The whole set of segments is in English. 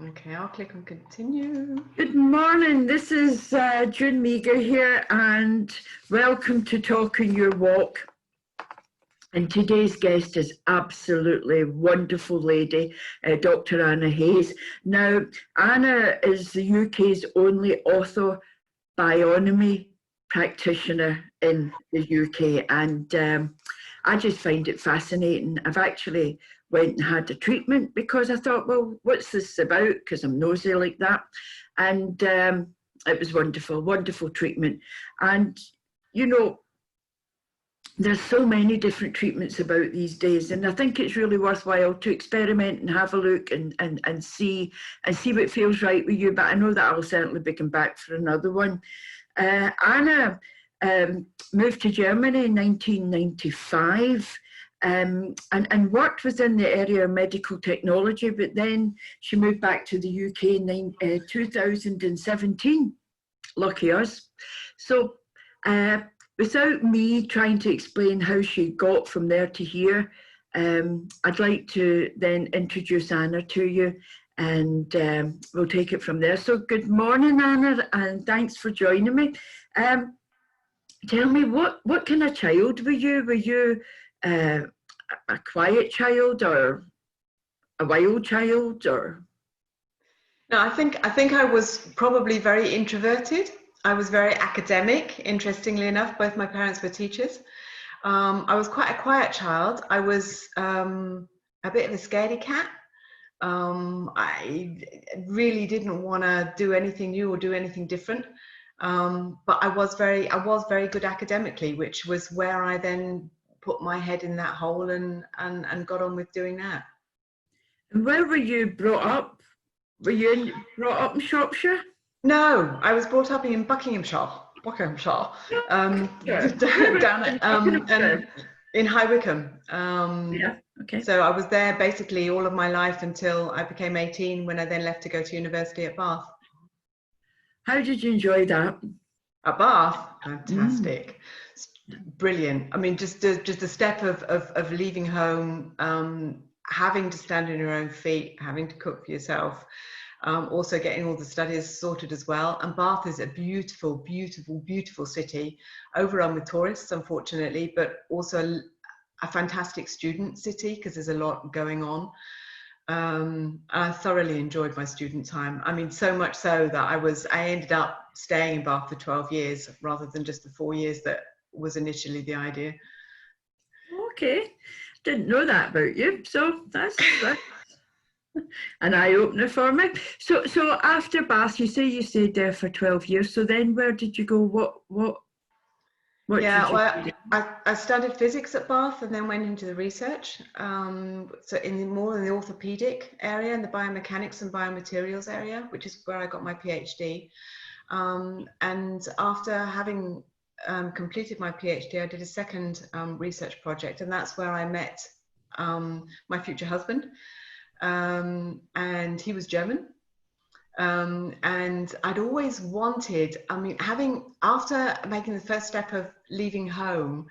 Okay, I'll click on continue. Good morning, this is June Meagher here, and welcome to Talking Your Walk. And today's guest is absolutely wonderful lady, Dr. Anna Hayes. Now, Anna is the UK's only Ortho-Bionomy practitioner in the UK, and I just find it fascinating. I've actually went and had a treatment because I thought, well, what's this about? Because I'm nosy like that. And it was wonderful, wonderful treatment. And, you know, there's so many different treatments about these days, and I think it's really worthwhile to experiment and have a look and see what feels right with you. But I know that I'll certainly be coming back for another one. Anna moved to Germany in 1995 and worked within the area of medical technology, but then she moved back to the UK in 2017. Lucky us. So without me trying to explain how she got from there to here, I'd like to then introduce Anna to you, and we'll take it from there. So good morning, Anna, and thanks for joining me. Tell me, what kind of child were you? Were you a quiet child or a wild child, or? No, I think I was probably very introverted. I was very academic, interestingly enough. Both my parents were teachers. I was quite a quiet child. I was a bit of a scaredy cat. I really didn't want to do anything new or do anything different. But I was very good academically, which was where I then put my head in that hole and got on with doing that. And where were you brought up? Were you brought up in Shropshire? No, I was brought up in Buckinghamshire, down at, in High Wycombe. Yeah, okay. So I was there basically all of my life until I became 18, when I then left to go to university at Bath. How did you enjoy that? At Bath, fantastic, brilliant. I mean, just the step of leaving home, having to stand on your own feet, having to cook for yourself. Also getting all the studies sorted as well. And Bath is a beautiful, beautiful, beautiful city, overrun with tourists, unfortunately, but also a fantastic student city because there's a lot going on. I thoroughly enjoyed my student time. I mean, so much so that I ended up staying in Bath for 12 years rather than just the 4 years that was initially the idea. Okay, didn't know that about you, so that's an eye-opener for me. So after Bath, you say you stayed there for 12 years. So then where did you go? What yeah, did you well, do? I studied physics at Bath and then went into the research. So more in the orthopedic area and the biomechanics and biomaterials area, which is where I got my Ph.D. And after having completed my Ph.D., I did a second research project, and that's where I met my future husband. And he was German, and I'd always wanted, I mean, after making the first step of leaving home,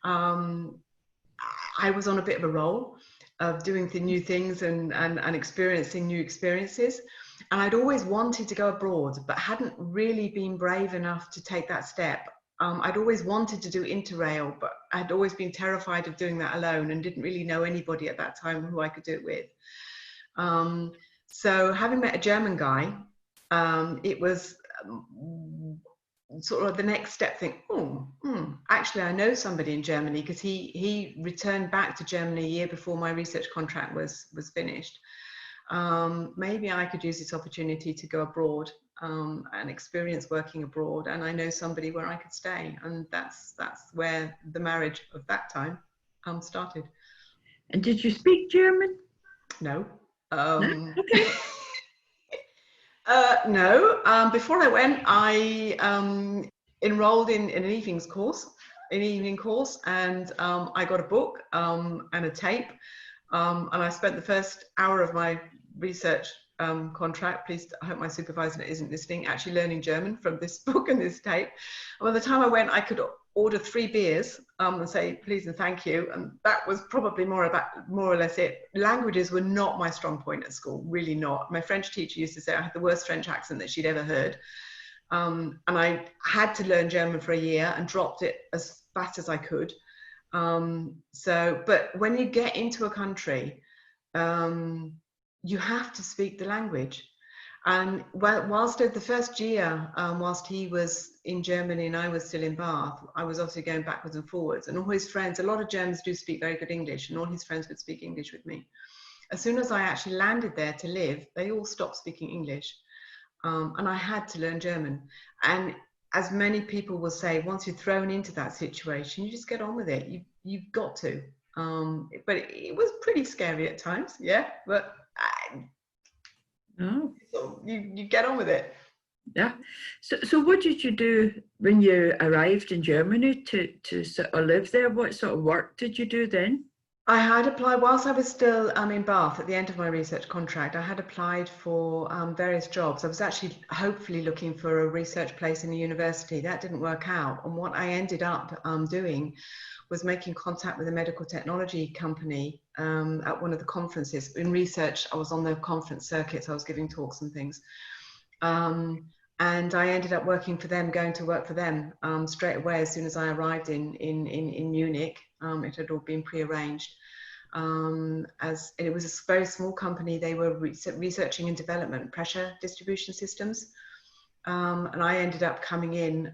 I was on a bit of a roll of doing the new things and experiencing new experiences, and I'd always wanted to go abroad but hadn't really been brave enough to take that step. I'd always wanted to do Interrail, but I'd always been terrified of doing that alone and didn't really know anybody at that time who I could do it with. So having met a German guy, it was sort of the next step thing. Actually, I know somebody in Germany, because he returned back to Germany a year before my research contract was finished. Maybe I could use this opportunity to go abroad and experience working abroad, and I know somebody where I could stay, and that's where the marriage of that time started. And did you speak German? No. Okay. No. Before I went, I enrolled in an evening course, and I got a book and a tape, and I spent the first hour of my research contract. Please, I hope my supervisor isn't listening. Actually learning German from this book and this tape. And by the time I went, I could order 3 beers and say please and thank you, and that was probably more or less it. Languages were not my strong point at school, really not. My French teacher used to say I had the worst French accent that she'd ever heard. And I had to learn German for a year and dropped it as fast as I could. But when you get into a country, you have to speak the language. And whilst the first year, whilst he was in Germany and I was still in Bath, I was also going backwards and forwards. And all his friends, a lot of Germans do speak very good English, and all his friends would speak English with me. As soon as I actually landed there to live, they all stopped speaking English. And I had to learn German. And as many people will say, once you're thrown into that situation, you just get on with it. You've got to. But it was pretty scary at times, yeah. But you get on with it. Yeah. So what did you do when you arrived in Germany to sort of live there? What sort of work did you do then? I had applied, whilst I was still in Bath at the end of my research contract, I had applied for various jobs. I was actually hopefully looking for a research place in a university. That didn't work out. And what I ended up doing was making contact with a medical technology company at one of the conferences. In research, I was on the conference circuits, I was giving talks and things. And I ended up working for them, going to work for them straight away as soon as I arrived in Munich. It had all been prearranged. As it was a very small company, they were researching and development pressure distribution systems. And I ended up coming in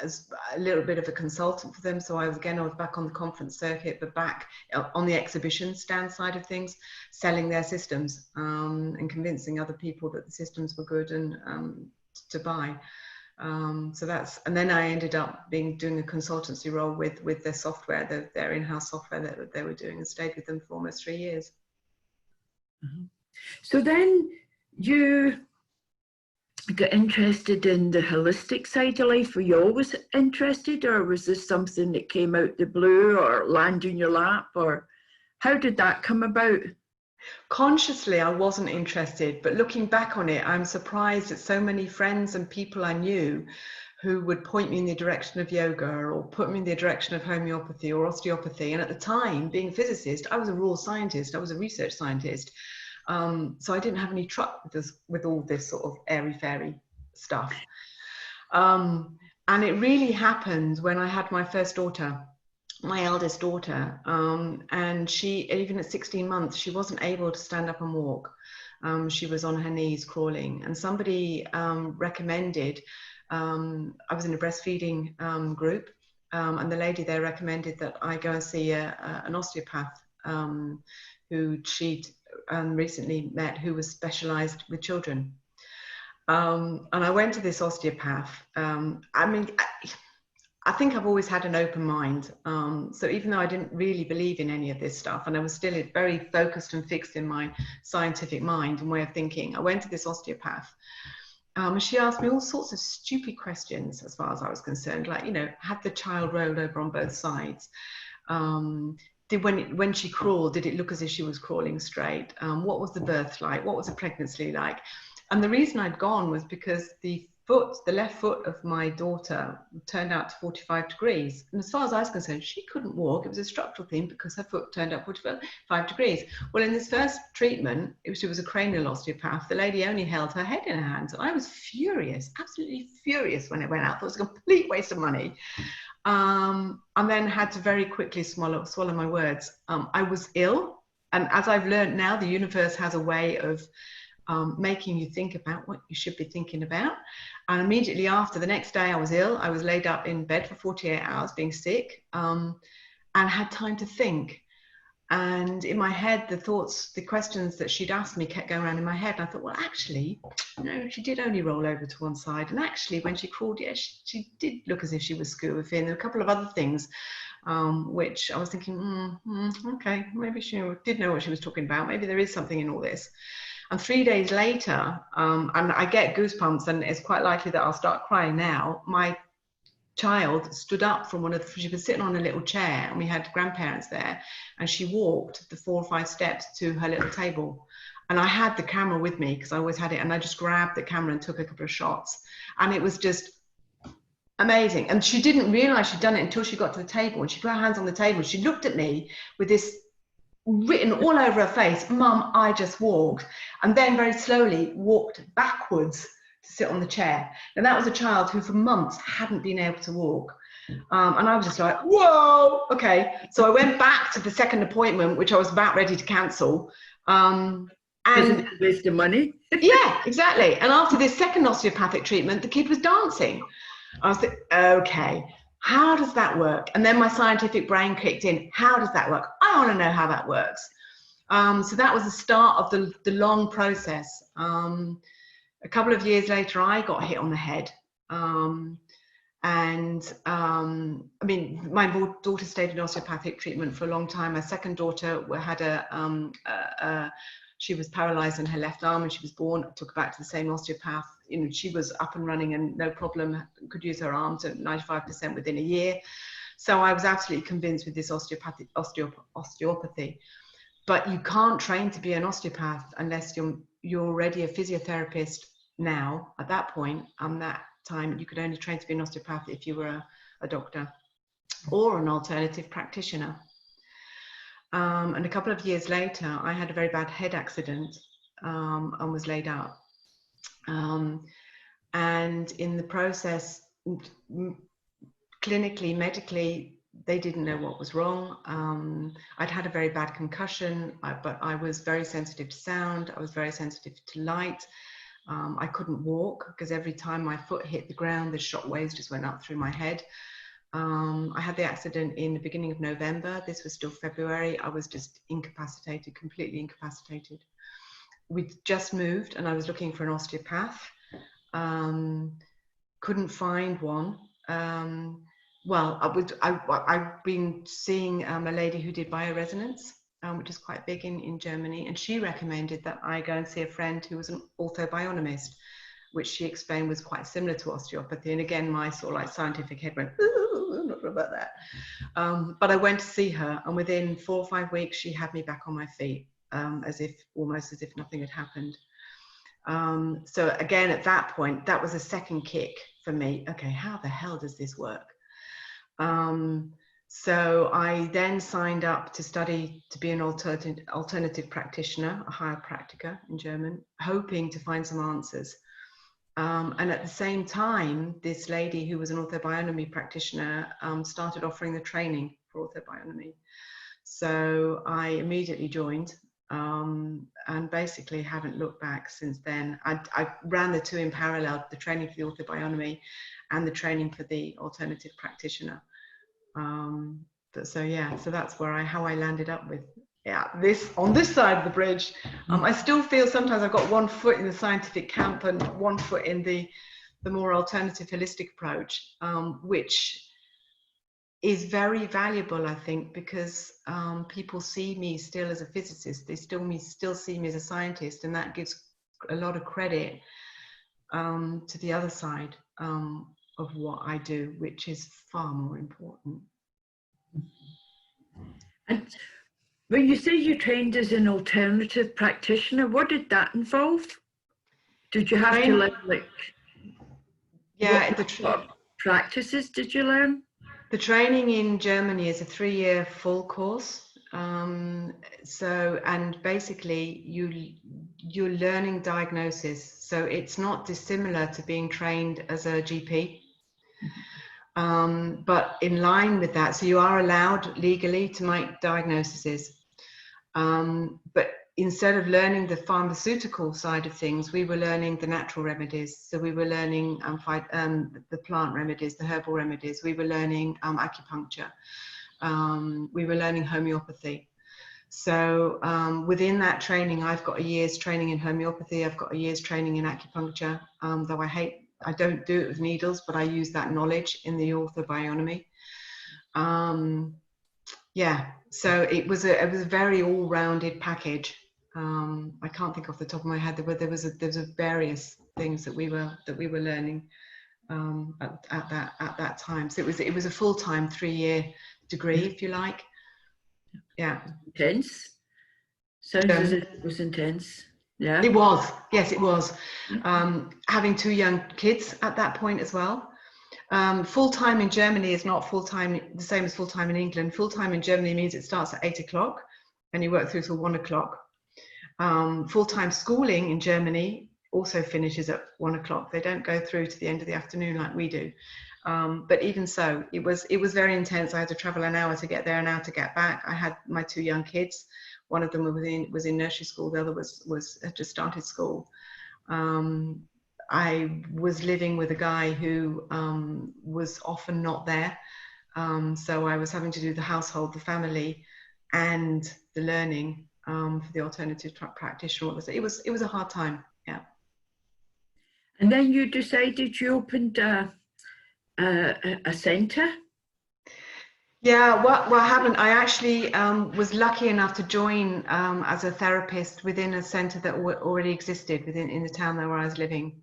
as a little bit of a consultant for them. So I was back on the conference circuit, but back on the exhibition stand side of things, selling their systems and convincing other people that the systems were good and to buy. So and then I ended up doing a consultancy role with their software, their in-house software that they were doing, and stayed with them for almost 3 years. Mm-hmm. So then you got interested in the holistic side of life. Were you always interested, or was this something that came out the blue or landed in your lap, or how did that come about? Consciously, I wasn't interested, but looking back on it, I'm surprised at so many friends and people I knew who would point me in the direction of yoga or put me in the direction of homeopathy or osteopathy. And at the time, being a physicist, I was a raw scientist. I was a research scientist. So I didn't have any truck with all this sort of airy-fairy stuff. And it really happened when I had my first daughter, my eldest daughter, and she, even at 16 months, she wasn't able to stand up and walk. She was on her knees crawling, and somebody recommended, I was in a breastfeeding group, and the lady there recommended that I go and see an osteopath who she'd recently met, who was specialized with children. And I went to this osteopath. I think I've always had an open mind. So even though I didn't really believe in any of this stuff, and I was still very focused and fixed in my scientific mind and way of thinking, I went to this osteopath. She asked me all sorts of stupid questions as far as I was concerned, like, had the child rolled over on both sides? When she crawled, did it look as if she was crawling straight? What was the birth like? What was the pregnancy like? And the reason I'd gone was because the left foot of my daughter turned out to 45 degrees. And as far as I was concerned, she couldn't walk. It was a structural thing because her foot turned out 45 degrees. Well, in this first treatment, she was a cranial osteopath. The lady only held her head in her hands. And I was furious, absolutely furious when it went out. I thought it was a complete waste of money. And then had to very quickly swallow my words. I was ill. And as I've learned now, the universe has a way of making you think about what you should be thinking about. And immediately after, the next day I was ill. I was laid up in bed for 48 hours being sick, and had time to think. And in my head, the questions that she'd asked me kept going around in my head. And I thought, well, actually, she did only roll over to one side. And actually, when she crawled, yeah, she did look as if she was scuba fin. There were a couple of other things, which I was thinking, okay, maybe she did know what she was talking about. Maybe there is something in all this. And 3 days later, and I get goosebumps, and it's quite likely that I'll start crying now. My child stood up from she was sitting on a little chair, and we had grandparents there, and she walked the 4 or 5 steps to her little table. And I had the camera with me because I always had it, and I just grabbed the camera and took a couple of shots, and it was just amazing. And she didn't realize she'd done it until she got to the table, and she put her hands on the table. She looked at me with this written all over her face, "Mum, I just walked," and then very slowly walked backwards to sit on the chair. And that was a child who for months hadn't been able to walk. And I was just like, whoa, okay. So I went back to the second appointment, which I was about ready to cancel. And waste of money. Yeah, exactly. And after this second osteopathic treatment, the kid was dancing. I was like, okay, how does that work? And then my scientific brain kicked in. How does that work? I want to know how that works. So that was the start of the long process. A couple of years later, I got hit on the head. I mean, my daughter stayed in osteopathic treatment for a long time. My second daughter had she was paralyzed in her left arm when she was born. I took her back to the same osteopath. You know, she was up and running and no problem, could use her arms at 95% within a year. So I was absolutely convinced with this osteopathy. But you can't train to be an osteopath unless you're already a physiotherapist now. At that point, that time, you could only train to be an osteopath if you were a doctor or an alternative practitioner. And a couple of years later, I had a very bad head accident and was laid up. And in the process, clinically, medically, they didn't know what was wrong. I'd had a very bad concussion, but I was very sensitive to sound. I was very sensitive to light. I couldn't walk because every time my foot hit the ground, the shock waves just went up through my head. I had the accident in the beginning of November. This was still February. I was just incapacitated, completely incapacitated. We'd just moved and I was looking for an osteopath. Couldn't find one. Well, I've been seeing a lady who did bioresonance, which is quite big in Germany, and she recommended that I go and see a friend who was an ortho-bionomist, which she explained was quite similar to osteopathy. And again, my sort of like scientific head went, ooh, I'm not sure about that. But I went to see her, and within 4 or 5 weeks, she had me back on my feet, almost as if nothing had happened. So again, at that point, that was a second kick for me. Okay, how the hell does this work? So I then signed up to study to be an alternative practitioner, a Heilpraktiker in German, hoping to find some answers. And at the same time, this lady who was an Ortho-Bionomy practitioner started offering the training for Ortho-Bionomy. So I immediately joined and basically haven't looked back since then. I ran the two in parallel, the training for the Ortho-Bionomy and the training for the alternative practitioner. So yeah, so that's how I landed up with on this side of the bridge. I still feel sometimes I've got one foot in the scientific camp and one foot in the more alternative holistic approach, which is very valuable, I think, because people see me still as a physicist. They still see me as a scientist, and that gives a lot of credit to the other side of what I do, which is far more important. And when you say you trained as an alternative practitioner, what did that involve? Did you have to learn, like, what practices did you learn? The training in Germany is a 3-year full course. And basically you're learning diagnosis. So it's not dissimilar to being trained as a GP. But in line with that, so you are allowed legally to make diagnoses. But instead of learning the pharmaceutical side of things, we were learning the natural remedies. So we were learning the plant remedies, the herbal remedies. We were learning acupuncture. We were learning homeopathy. So within that training, I've got a year's training in homeopathy. I've got a year's training in acupuncture, though I don't do it with needles, but I use that knowledge in the Ortho-Bionomy. Yeah, so it was a very all-rounded package. I can't think off the top of my head. There was various things that we were learning. at that time. So it was a full-time 3-year degree, if you like. Yeah. Intense. Sounds as if it was intense. Yeah. It was. Yes, it was. Having 2 young kids at that point as well. Full-time in Germany is not full-time the same as full-time in England. Full-time in Germany means it starts at 8 o'clock and you work through till 1 o'clock. Full-time schooling in Germany also finishes at 1 o'clock. They don't go through to the end of the afternoon like we do. But even so, it was very intense. I had to travel an hour to get there, an hour to get back. I had my 2 young kids. One of them was in nursery school. The other had just started school. I was living with a guy who was often not there. So I was having to do the household, the family, and the learning for the alternative practitioner. It was a hard time, yeah. And then you decided you opened a centre? Yeah, what happened, I actually was lucky enough to join as a therapist within a centre that already existed in the town where I was living.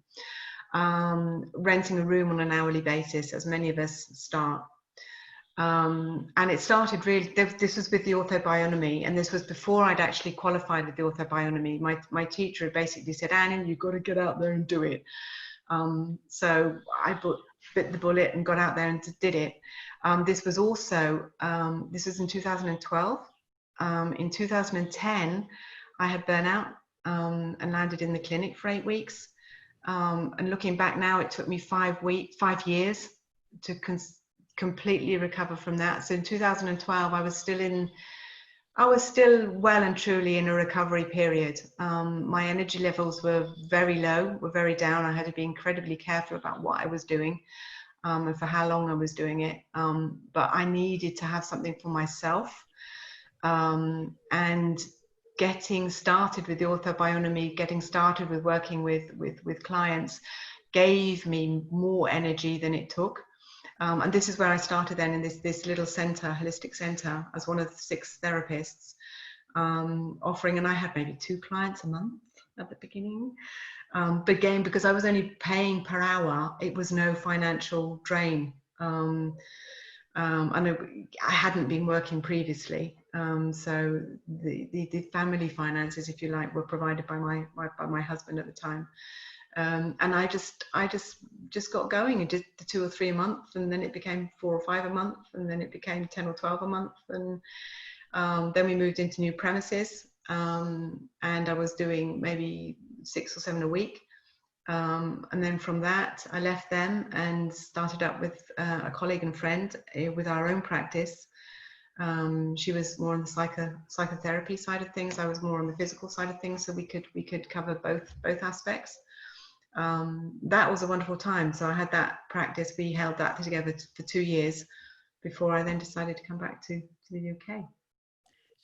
Renting a room on an hourly basis, as many of us start. And it started really, this was with the Ortho-Bionomy, and this was before I'd actually qualified with the Ortho-Bionomy. My teacher basically said, Annie, you've got to get out there and do it. So I bit the bullet and got out there and did it. This was also, this was in 2012. In 2010, I had burnout and landed in the clinic for 8 weeks. And looking back now, it took me 5 years to completely recover from that. So in 2012, I was still well and truly in a recovery period. My energy levels were very low, were very down. I had to be incredibly careful about what I was doing and for how long I was doing it. But I needed to have something for myself. And getting started with the Ortho-Bionomy, getting started with working with clients gave me more energy than it took. And this is where I started then in this little centre, holistic centre, as one of the 6 therapists offering, and I had maybe 2 clients a month at the beginning. But again, because I was only paying per hour, it was no financial drain. And I hadn't been working previously, so the family finances, if you like, were provided by my husband at the time. And I just got going and did the 2 or 3 a month, and then it became 4 or 5 a month, and then it became 10 or 12 a month, and then we moved into new premises, and I was doing maybe 6 or 7 a week, and then from that I left them and started up with a colleague and friend with our own practice. She was more on the psychotherapy side of things. I was more on the physical side of things, so we could cover both aspects. That was a wonderful time. So I had that practice. We held that together for 2 years before I then decided to come back to the UK.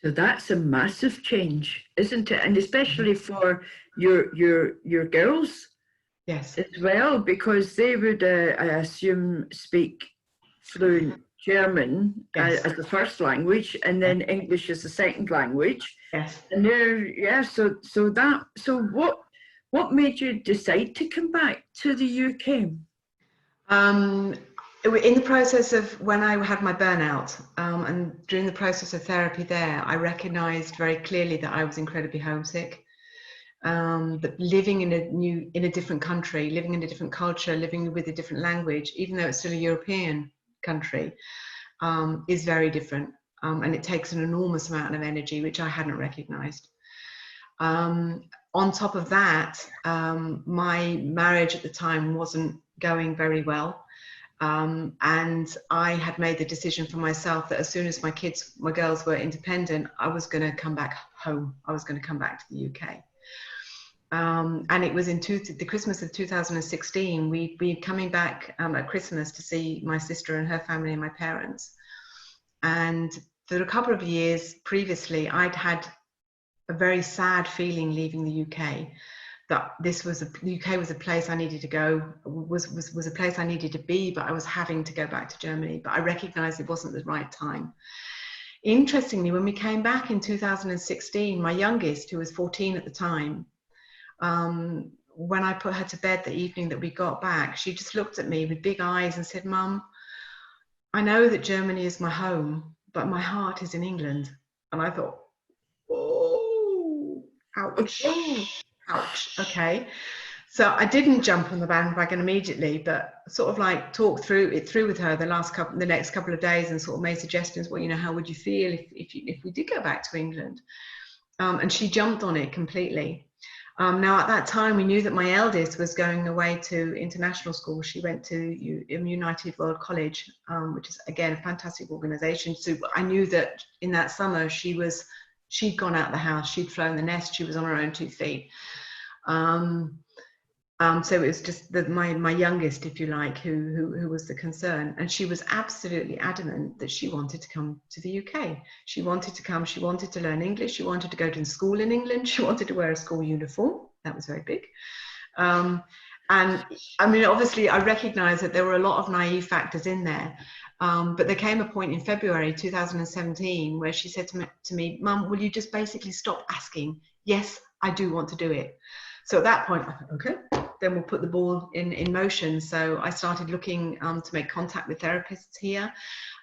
So that's a massive change, isn't it? And especially for your girls, yes, as well, because they would, I assume, speak fluent German yes. as the first language, and then English as the second language. Yes. And they're so what made you decide to come back to the UK? In the process of when I had my burnout, and during the process of therapy there, I recognized very clearly that I was incredibly homesick. That living in a different country, living in a different culture, living with a different language, even though it's still a European country, is very different. And it takes an enormous amount of energy, which I hadn't recognized. On top of that, my marriage at the time wasn't going very well. And I had made the decision for myself that as soon as my girls were independent, I was going to come back home. I was going to come back to the UK. And it was in the Christmas of 2016, we'd been coming back at Christmas to see my sister and her family and my parents. And for a couple of years previously, I'd had a very sad feeling leaving the UK, that the UK was a place I needed to go, was a place I needed to be, but I was having to go back to Germany. But I recognized it wasn't the right time. Interestingly, when we came back in 2016, my youngest, who was 14 at the time, when I put her to bed the evening that we got back, she just looked at me with big eyes and said, "Mum, I know that Germany is my home, but my heart is in England." And I thought, oh, ouch, ouch, okay. So I didn't jump on the bandwagon immediately, but sort of like talked through with her the next couple of days, and sort of made suggestions. Well, you know, how would you feel if we did go back to England? And she jumped on it completely. Now, at that time, we knew that my eldest was going away to international school. She went to United World College, which is, again, a fantastic organization. So I knew that in that summer, she'd gone out the house, she'd flown the nest, she was on her own 2 feet. So it was just my youngest, if you like, who was the concern. And she was absolutely adamant that she wanted to come to the UK. She wanted to come, she wanted to learn English, she wanted to go to school in England, she wanted to wear a school uniform. That was very big. And I mean, obviously, I recognize that there were a lot of naive factors in there. But there came a point in February 2017 where she said to me, "Mum, will you just basically stop asking? Yes, I do want to do it." So at that point, I thought, okay, then we'll put the ball in motion. So I started looking to make contact with therapists here.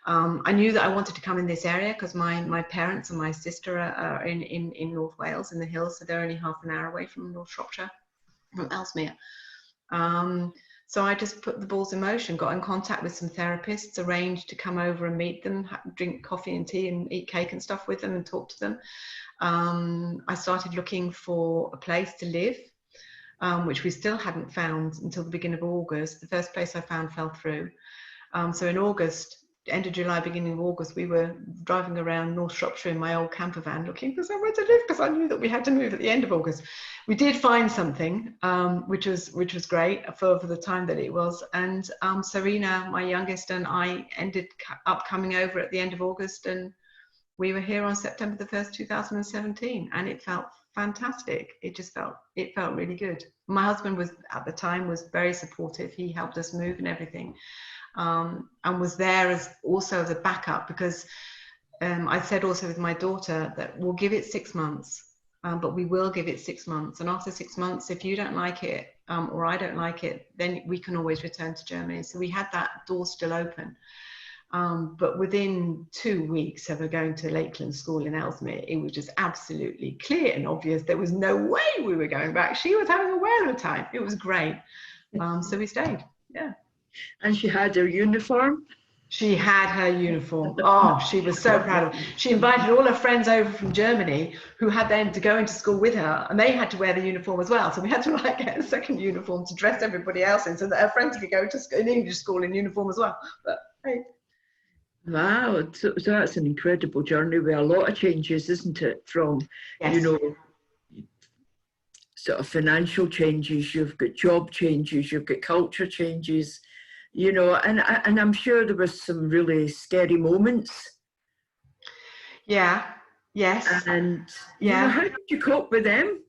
I knew that I wanted to come in this area because my parents and my sister are in North Wales, in the hills, so they're only half an hour away from North Shropshire, from Ellesmere. So I just put the balls in motion, got in contact with some therapists, arranged to come over and meet them, drink coffee and tea and eat cake and stuff with them and talk to them. I started looking for a place to live, which we still hadn't found until the beginning of August. The first place I found fell through. So in August, end of July, beginning of August, we were driving around North Shropshire in my old camper van looking for somewhere to live because I knew that we had to move at the end of August. We did find something, which was great for the time that it was. And Serena, my youngest, and I ended up coming over at the end of August, and we were here on September the 1st, 2017, and it felt fantastic. It felt really good. My husband was, at the time, was very supportive. He helped us move and everything, and was there as also the backup, because I said also with my daughter that we'll give it 6 months, but we will give it 6 months. And after 6 months, if you don't like it, or I don't like it, then we can always return to Germany. So we had that door still open. But within 2 weeks of her going to Lakeland School in Ellesmere, it was just absolutely clear and obvious there was no way we were going back. She was having a whale of a time. It was great. So we stayed. Yeah. And she had her uniform? She had her uniform. Oh, she was so proud of it. She invited all her friends over from Germany who had then to go into school with her, and they had to wear the uniform as well. So we had to like get a second uniform to dress everybody else in so that her friends could go to an English school in uniform as well. But hey. Wow, so that's an incredible journey with a lot of changes, isn't it? From, Yes. you know, sort of financial changes, you've got job changes, you've got culture changes, you know, and I'm sure there was some really scary moments. Yeah. Yes. And you know, how did you cope with them?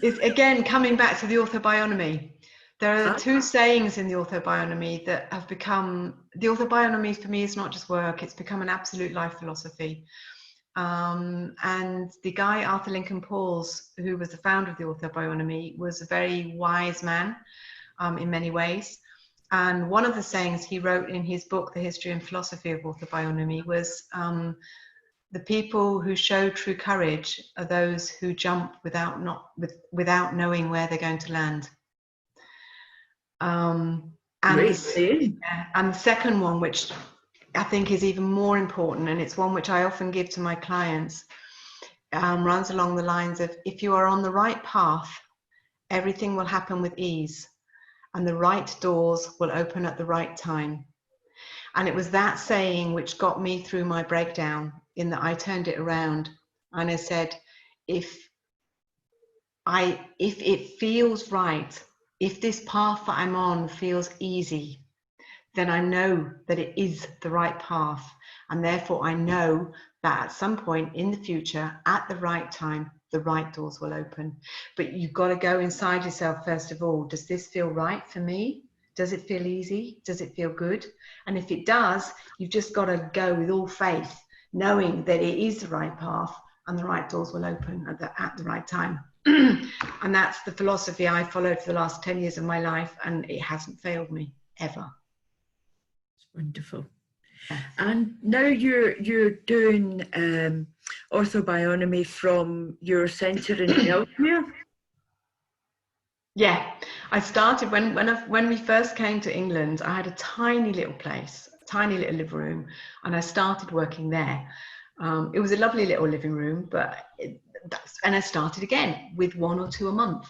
It's again coming back to the Ortho-Bionomy. There are 2 sayings in the Ortho-Bionomy that have become, the Ortho-Bionomy for me is not just work, it's become an absolute life philosophy. And the guy, Arthur Lincoln Pauls, who was the founder of the Ortho-Bionomy, was a very wise man in many ways. And one of the sayings he wrote in his book, The History and Philosophy of Ortho-Bionomy, was the people who show true courage are those who jump without knowing where they're going to land. And the second one, which I think is even more important, and it's one which I often give to my clients, runs along the lines of, if you are on the right path, everything will happen with ease, and the right doors will open at the right time. And it was that saying which got me through my breakdown, in that I turned it around and I said, if it feels right, if this path that I'm on feels easy, then I know that it is the right path. And therefore I know that at some point in the future, at the right time, the right doors will open. But you've got to go inside yourself first of all. Does this feel right for me? Does it feel easy? Does it feel good? And if it does, you've just got to go with all faith, knowing that it is the right path, and the right doors will open at the right time. And that's the philosophy I followed for the last 10 years of my life, and it hasn't failed me ever. It's wonderful. Yes. And now you're doing Ortho-Bionomy from your centre in Ellesmere? Yeah, I started when we first came to England. I had a tiny little place, a tiny little living room, and I started working there. It was a lovely little living room, and I started again with 1 or 2 a month.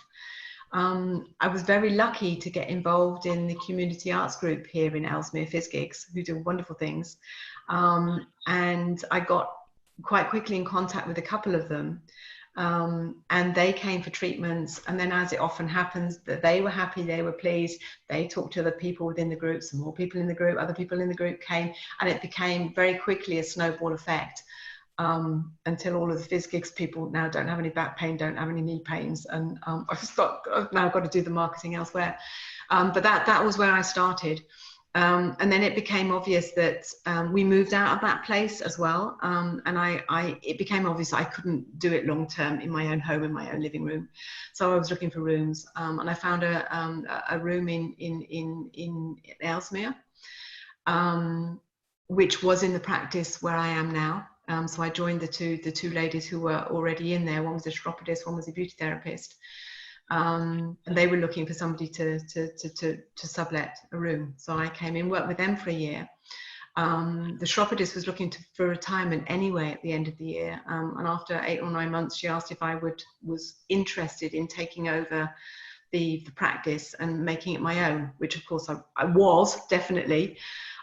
I was very lucky to get involved in the community arts group here in Ellesmere, Gigs, who do wonderful things. And I got quite quickly in contact with a couple of them. And they came for treatments, and then, as it often happens, that they were happy, they were pleased, they talked to other people within the group, some more people in the group, other people in the group came, and it became very quickly a snowball effect, until all of the gigs people now don't have any back pain, don't have any knee pains, and I've now got to do the marketing elsewhere. But that was where I started. And then it became obvious that we moved out of that place as well, and it became obvious I couldn't do it long term in my own home, in my own living room. So I was looking for rooms, and I found a room in Ellesmere, which was in the practice where I am now. So I joined the two ladies who were already in there. One was a chiropodist, one was a beauty therapist. And they were looking for somebody to sublet a room. So I came in, worked with them for a year. The chiropodist was looking for retirement anyway at the end of the year. And after 8 or 9 months, she asked if I was interested in taking over the practice and making it my own, which of course I was, definitely.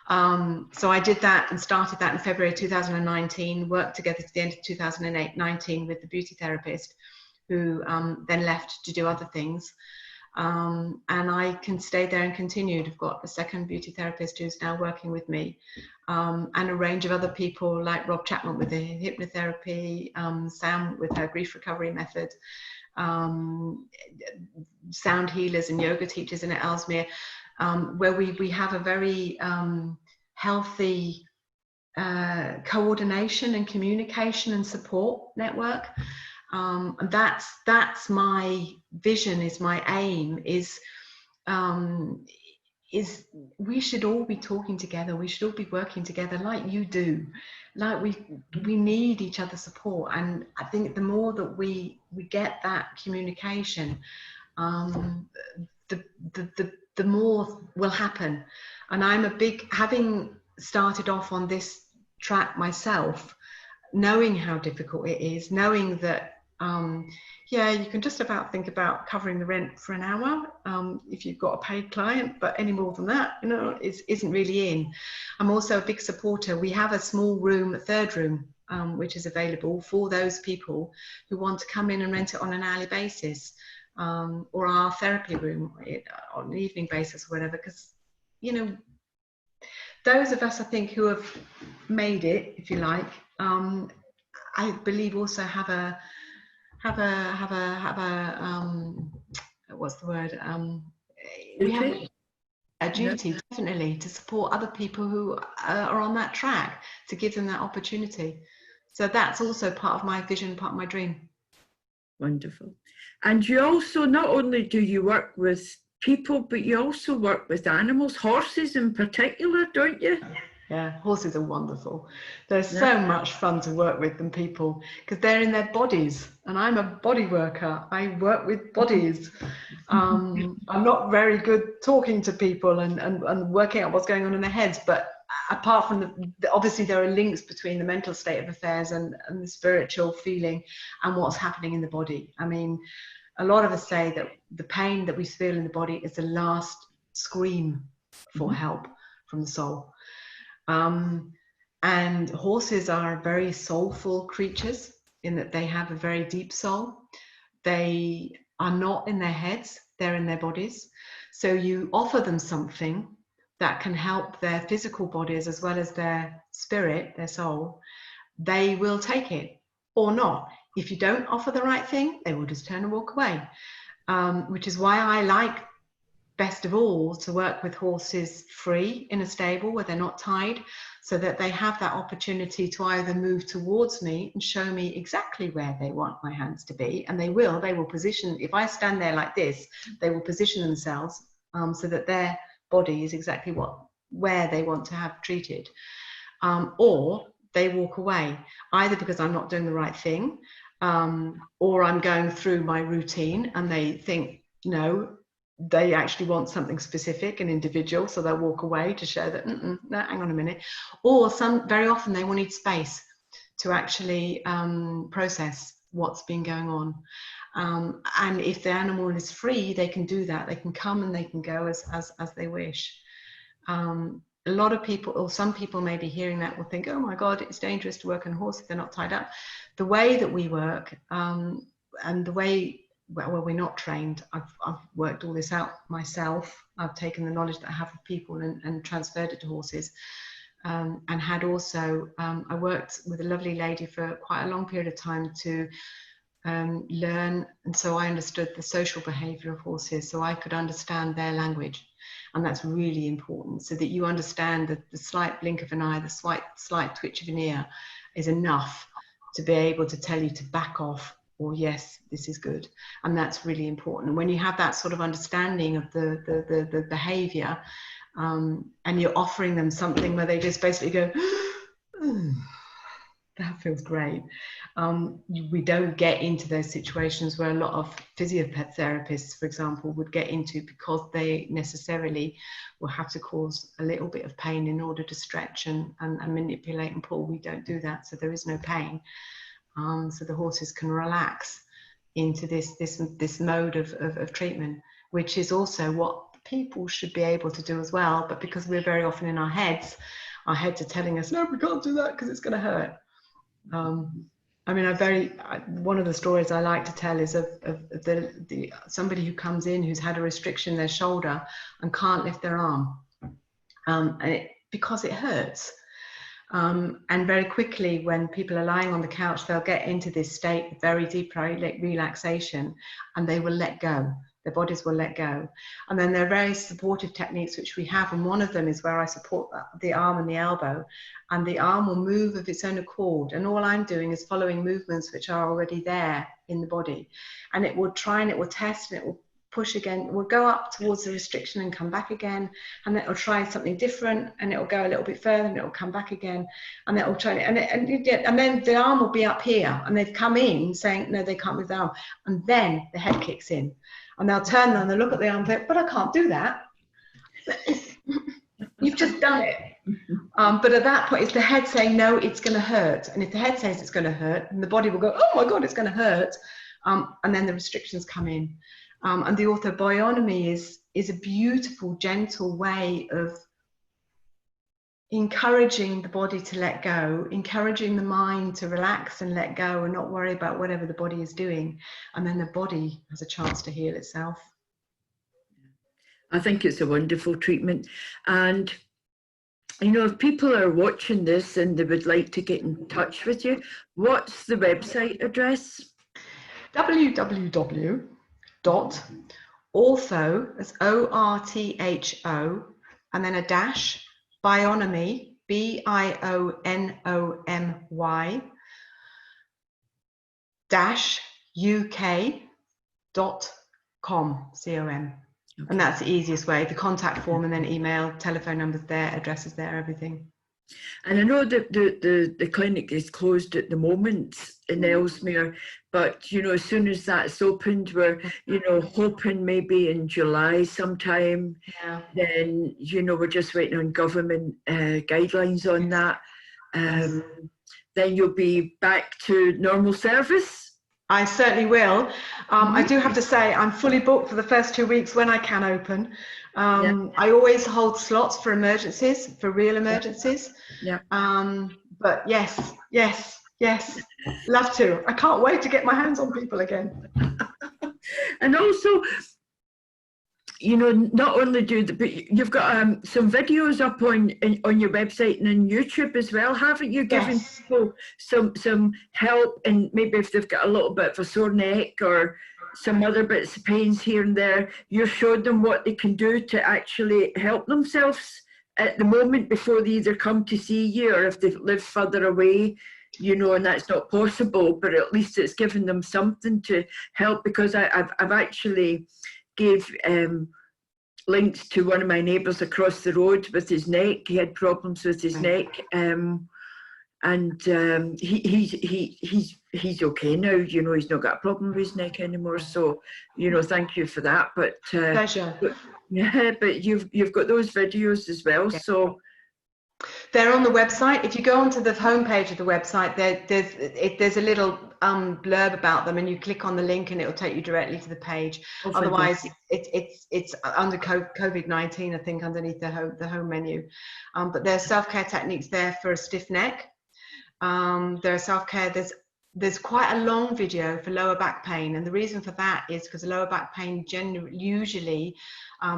So I did that and started that in February 2019, worked together to the end of 2019 with the beauty therapist, who then left to do other things. And I can stay there and continued. I've got a second beauty therapist who's now working with me, and a range of other people like Rob Chapman with the hypnotherapy, Sam with her grief recovery method, sound healers and yoga teachers in Ellesmere, where we have a very healthy coordination and communication and support network. And that's my vision, is my aim, is we should all be talking together, we should all be working together like you do, like we need each other's support. And I think the more that we get that communication, the more will happen. And I'm a big, having started off on this track myself, knowing how difficult it is, knowing that yeah, you can just about think about covering the rent for an hour if you've got a paid client, but any more than that, you know, isn't really in. I'm also a big supporter. We have a small room, a third room, which is available for those people who want to come in and rent it on an hourly basis, or our therapy room on an evening basis or whatever, because, you know, those of us, I think, who have made it, if you like, I believe also have a what's the word? We have a duty, definitely, to support other people who are on that track, to give them that opportunity. So that's also part of my vision, part of my dream. Wonderful. And you also, not only do you work with people, but you also work with animals, horses in particular, don't you? Yeah, horses are wonderful. They're so much fun to work with than people, because they're in their bodies, and I'm a body worker. I work with bodies. I'm not very good talking to people and working out what's going on in their heads, but apart from obviously there are links between the mental state of affairs and the spiritual feeling and what's happening in the body. I mean, a lot of us say that the pain that we feel in the body is the last scream for help from the soul. And horses are very soulful creatures in that they have a very deep soul. They are not in their heads, they're in their bodies. So you offer them something that can help their physical bodies as well as their spirit, their soul. They will take it or not. If you don't offer the right thing, they will just turn and walk away, which is why I like best of all to work with horses free in a stable where they're not tied, so that they have that opportunity to either move towards me and show me exactly where they want my hands to be, and they will position, if I stand there like this, they will position themselves so that their body is exactly where they want to have treated, or they walk away, either because I'm not doing the right thing, or I'm going through my routine and they think, no, they actually want something specific and individual, so they'll walk away to show that, no, hang on a minute. Or very often they will need space to actually process what's been going on. And if the animal is free, they can do that. They can come and they can go as they wish. A lot of people, or some people maybe hearing that will think, oh my God, it's dangerous to work on a horse if they're not tied up. The way that we work and the way, well, we're not trained. I've worked all this out myself. I've taken the knowledge that I have of people and transferred it to horses. And had also, I worked with a lovely lady for quite a long period of time to learn. And so I understood the social behavior of horses, so I could understand their language. And that's really important, so that you understand that the slight blink of an eye, the slight twitch of an ear is enough to be able to tell you to back off, or yes, this is good. And that's really important. And when you have that sort of understanding of the behavior, and you're offering them something where they just basically go, that feels great. We don't get into those situations where a lot of physiotherapists, for example, would get into, because they necessarily will have to cause a little bit of pain in order to stretch and manipulate and pull. We don't do that, so there is no pain. So the horses can relax into this mode of treatment, which is also what people should be able to do as well. But because we're very often in our heads are telling us, no, we can't do that because it's going to hurt. I mean, one of the stories I like to tell is of somebody who comes in who's had a restriction in their shoulder and can't lift their arm, because it hurts. And very quickly, when people are lying on the couch, they'll get into this state of very deep relaxation, and they will let go. Their bodies will let go. And then there are very supportive techniques which we have, and one of them is where I support the arm and the elbow, and the arm will move of its own accord, and all I'm doing is following movements which are already there in the body, and it will try and it will test and it will push again. It will go up towards the restriction and come back again, and then it will try something different, and it will go a little bit further and it will come back again, and it will try, and then the arm will be up here, and they've come in saying no, they can't move the arm, and then the head kicks in. And they'll turn and they'll look at the arm and think, but I can't do that. You've just done it. But at that point, it's the head saying, no, it's going to hurt. And if the head says it's going to hurt, then the body will go, oh my God, it's going to hurt. And then the restrictions come in. And the Ortho-Bionomy is a beautiful, gentle way of encouraging the body to let go, encouraging the mind to relax and let go and not worry about whatever the body is doing. And then the body has a chance to heal itself. I think it's a wonderful treatment. And, you know, if people are watching this and they would like to get in touch with you, what's the website address? www.ortho, that's ORTHO, and then a dash, Bionomy, BIONOMY, dash UK.com, COM. Okay. And that's the easiest way. The contact form, and then email, telephone numbers there, addresses there, everything. And I know that the clinic is closed at the moment in Ellesmere, but, you know, as soon as that's opened, we're, you know, hoping maybe in July sometime. Yeah. Then, you know, we're just waiting on government guidelines on that. Then you'll be back to normal service. I certainly will. I do have to say I'm fully booked for the first 2 weeks when I can open. I always hold slots for emergencies, for real emergencies. Yeah. But yes, love to. I can't wait to get my hands on people again. And also, you know, not only do the, but you've got some videos up on your website and on YouTube as well, haven't you? Giving Yes. people some help, and maybe if they've got a little bit of a sore neck or some other bits of pains here and there, you showed them what they can do to actually help themselves at the moment before they either come to see you, or if they live further away, you know, and that's not possible, but at least it's given them something to help. Because I've actually gave links to one of my neighbours across the road with his neck. He had problems with his neck, and he's okay now. You know, he's not got a problem with his neck anymore. So, you know, thank you for that. But Pleasure. yeah, but you've got those videos as well. Yeah. So they're on the website. If you go onto the homepage of the website, there's a little blurb about them, and you click on the link and it will take you directly to the page. Oh, otherwise it's under COVID-19, I think, underneath the home menu. But there's self-care techniques there for a stiff neck. There are self-care, there's quite a long video for lower back pain, and the reason for that is because lower back pain usually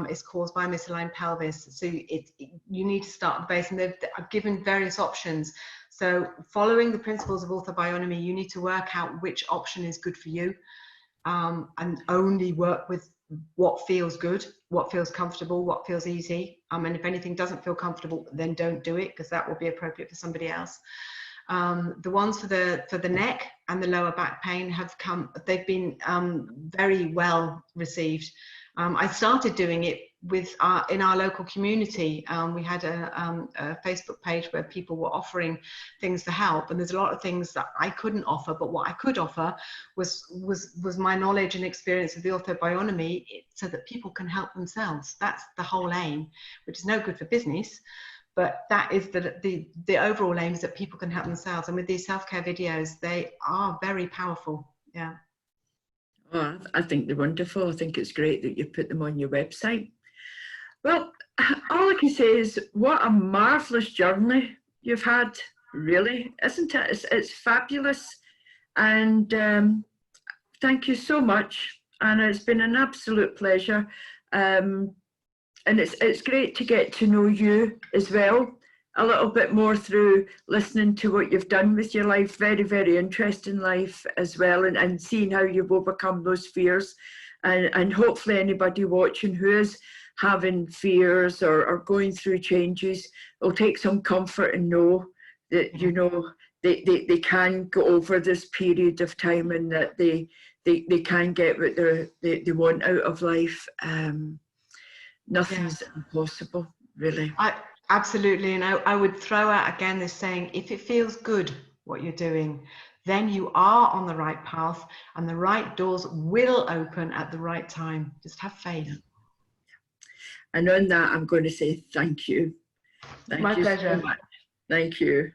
is caused by misaligned pelvis. So you need to start at the base, and I've given various options. So following the principles of Ortho-Bionomy, you need to work out which option is good for you, and only work with what feels good, what feels comfortable, what feels easy. And if anything doesn't feel comfortable, then don't do it, because that will be appropriate for somebody else. The ones for the neck and the lower back pain they've been very well received. I started doing it in our local community. We had a Facebook page where people were offering things to help, and there's a lot of things that I couldn't offer, but what I could offer was my knowledge and experience of the Ortho-Bionomy, so that people can help themselves. That's the whole aim, which is no good for business. But that is the overall aim, is that people can help themselves. And with these self-care videos, they are very powerful. Yeah. Oh, I think they're wonderful. I think it's great that you put them on your website. Well, all I can say is, what a marvellous journey you've had, really, isn't it? It's fabulous. And thank you so much. And it's been an absolute pleasure. And it's great to get to know you as well a little bit more through listening to what you've done with your life. Very, very interesting life as well, and seeing how you've overcome those fears. And hopefully anybody watching who is having fears or going through changes will take some comfort and know that, you know, they can go over this period of time, and that they can get what they want out of life. Nothing's impossible, really. Absolutely. And I would throw out again this saying, if it feels good what you're doing, then you are on the right path, and the right doors will open at the right time. Just have faith. And on that, I'm going to say thank you. Thank you so much. Thank you.